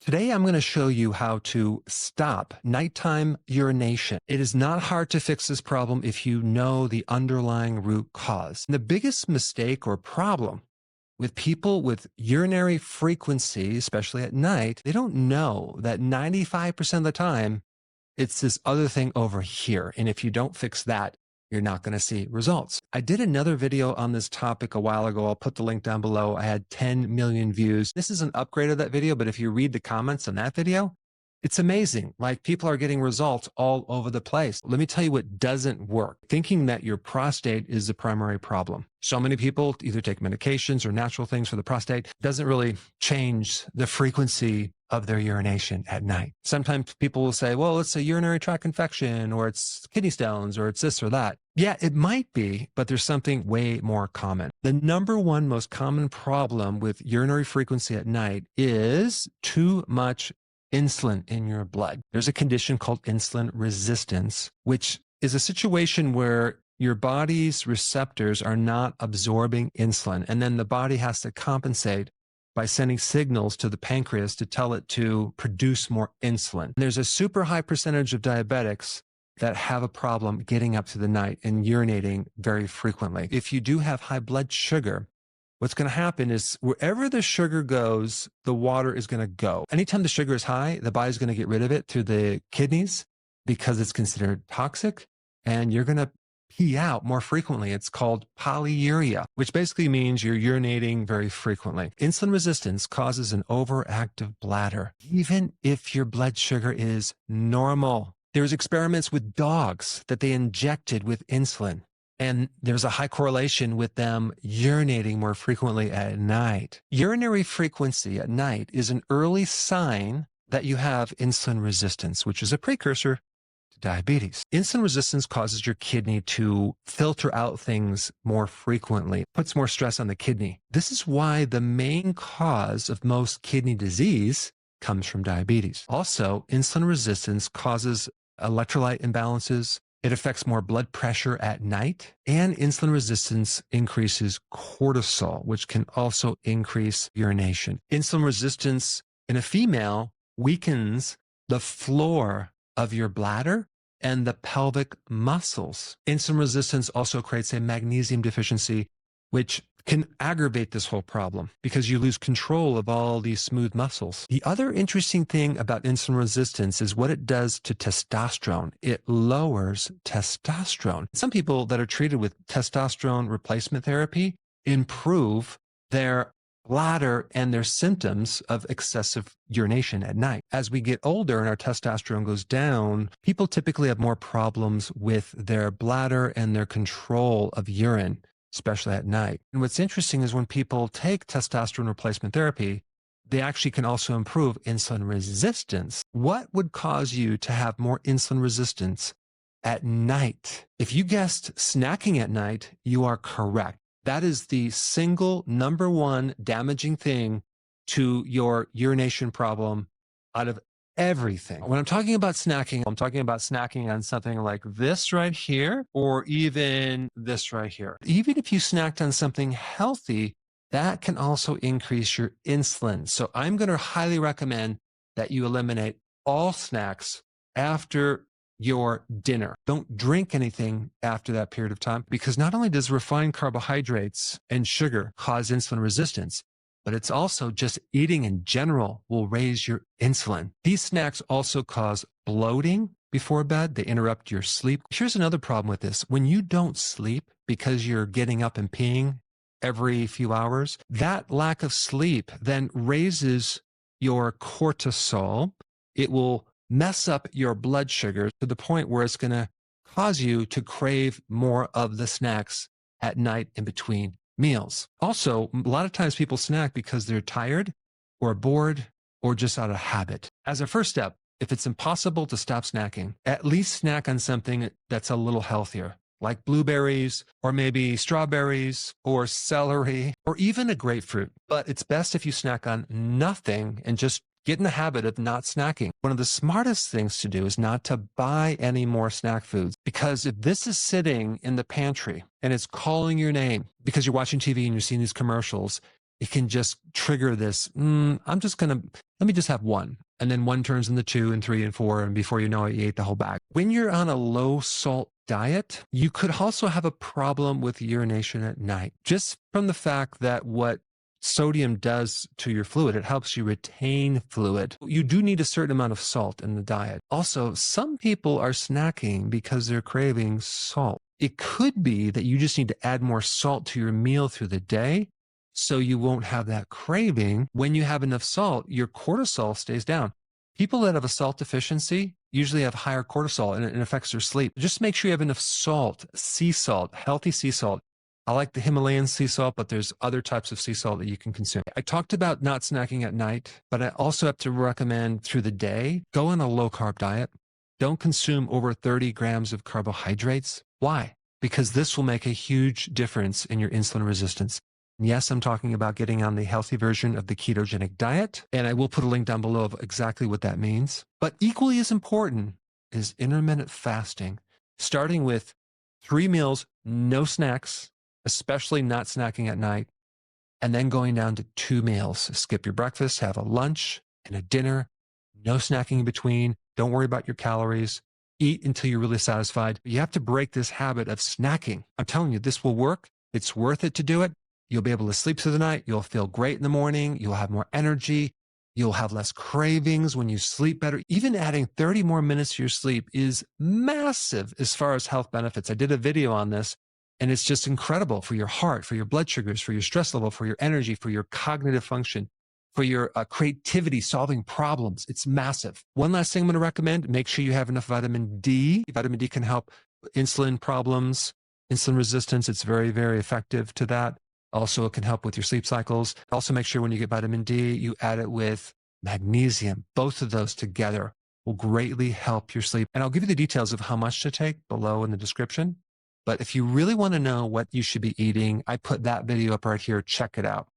Today, I'm going to show you how to stop nighttime urination. It is not hard to fix this problem if you know the underlying root cause. The biggest mistake or problem with people with urinary frequency, especially at night, they don't know that 95% of the time, it's this other thing over here. And if you don't fix that, you're not going to see results. I did another video on this topic a while ago. I'll put the link down below. I had 10 million views. This is an upgrade of that video, but if you read the comments on that video, it's amazing. Like, people are getting results all over the place. Let me tell you what doesn't work. Thinking that your prostate is the primary problem. So many people either take medications or natural things for the prostate. Doesn't really change the frequency of their urination at night. Sometimes people will say, well, it's a urinary tract infection, or it's kidney stones, or it's this or that. Yeah, it might be, but there's something way more common. The number one most common problem with urinary frequency at night is too much insulin in your blood. There's a condition called insulin resistance, which is a situation where your body's receptors are not absorbing insulin, and then the body has to compensate by sending signals to the pancreas to tell it to produce more insulin. There's a super high percentage of diabetics that have a problem getting up through the night and urinating very frequently. If you do have high blood sugar, what's going to happen is wherever the sugar goes, the water is going to go. Anytime the sugar is high, the body's going to get rid of it through the kidneys because it's considered toxic, and you're going to pee out more frequently. It's called polyuria, which basically means you're urinating very frequently. Insulin resistance causes an overactive bladder, even if your blood sugar is normal. There's experiments with dogs that they injected with insulin, and there's a high correlation with them urinating more frequently at night. Urinary frequency at night is an early sign that you have insulin resistance, which is a precursor to diabetes. Insulin resistance causes your kidney to filter out things more frequently, puts more stress on the kidney. This is why the main cause of most kidney disease comes from diabetes. Also, insulin resistance causes electrolyte imbalances. It affects more blood pressure at night, and insulin resistance increases cortisol, which can also increase urination. Insulin resistance in a female weakens the floor of your bladder and the pelvic muscles. Insulin resistance also creates a magnesium deficiency, which can aggravate this whole problem because you lose control of all these smooth muscles. The other interesting thing about insulin resistance is what it does to testosterone. It lowers testosterone. Some people that are treated with testosterone replacement therapy improve their bladder and their symptoms of excessive urination at night. As we get older and our testosterone goes down, people typically have more problems with their bladder and their control of urine, especially at night. And what's interesting is when people take testosterone replacement therapy, they actually can also improve insulin resistance. What would cause you to have more insulin resistance at night? If you guessed snacking at night, you are correct. That is the single number one damaging thing to your urination problem out of everything. When I'm talking about snacking, I'm talking about snacking on something like this right here, or even this right here. Even if you snacked on something healthy, that can also increase your insulin. So I'm going to highly recommend that you eliminate all snacks after your dinner. Don't drink anything after that period of time, because not only does refined carbohydrates and sugar cause insulin resistance, but it's also just eating in general will raise your insulin. These snacks also cause bloating before bed. They interrupt your sleep. Here's another problem with this. When you don't sleep because you're getting up and peeing every few hours, that lack of sleep then raises your cortisol. It will mess up your blood sugar to the point where it's going to cause you to crave more of the snacks at night in between meals. Also, a lot of times people snack because they're tired or bored or just out of habit. As a first step, if it's impossible to stop snacking, at least snack on something that's a little healthier, like blueberries or maybe strawberries or celery or even a grapefruit. But it's best if you snack on nothing and just get in the habit of not snacking. One of the smartest things to do is not to buy any more snack foods, because if this is sitting in the pantry and it's calling your name because you're watching TV and you're seeing these commercials, it can just trigger this, let me just have one. And then one turns into 2 and 3 and 4. And before you know it, you ate the whole bag. When you're on a low salt diet, you could also have a problem with urination at night, just from the fact that what sodium does to your fluid, it helps you retain fluid. You do need a certain amount of salt in the diet. Also, some people are snacking because they're craving salt. It could be that you just need to add more salt to your meal through the day so you won't have that craving. When you have enough salt, your cortisol stays down. People that have a salt deficiency usually have higher cortisol, and it affects their sleep. Just make sure you have enough salt, sea salt, healthy sea salt. I like the Himalayan sea salt, but there's other types of sea salt that you can consume. I talked about not snacking at night, but I also have to recommend through the day, go on a low carb diet. Don't consume over 30 grams of carbohydrates. Why? Because this will make a huge difference in your insulin resistance. Yes, I'm talking about getting on the healthy version of the ketogenic diet, and I will put a link down below of exactly what that means. But equally as important is intermittent fasting, starting with 3 meals, no snacks, especially not snacking at night, and then going down to 2 meals. Skip your breakfast, have a lunch and a dinner, no snacking in between. Don't worry about your calories. Eat until you're really satisfied. You have to break this habit of snacking. I'm telling you, this will work. It's worth it to do it. You'll be able to sleep through the night. You'll feel great in the morning. You'll have more energy. You'll have less cravings when you sleep better. Even adding 30 more minutes to your sleep is massive as far as health benefits. I did a video on this, and it's just incredible for your heart, for your blood sugars, for your stress level, for your energy, for your cognitive function, for your creativity, solving problems. It's massive. One last thing I'm going to recommend, make sure you have enough vitamin D. Vitamin D can help insulin problems, insulin resistance. It's very, very effective to that. Also, it can help with your sleep cycles. Also, make sure when you get vitamin D, you add it with magnesium. Both of those together will greatly help your sleep. And I'll give you the details of how much to take below in the description. But if you really want to know what you should be eating, I put that video up right here. Check it out.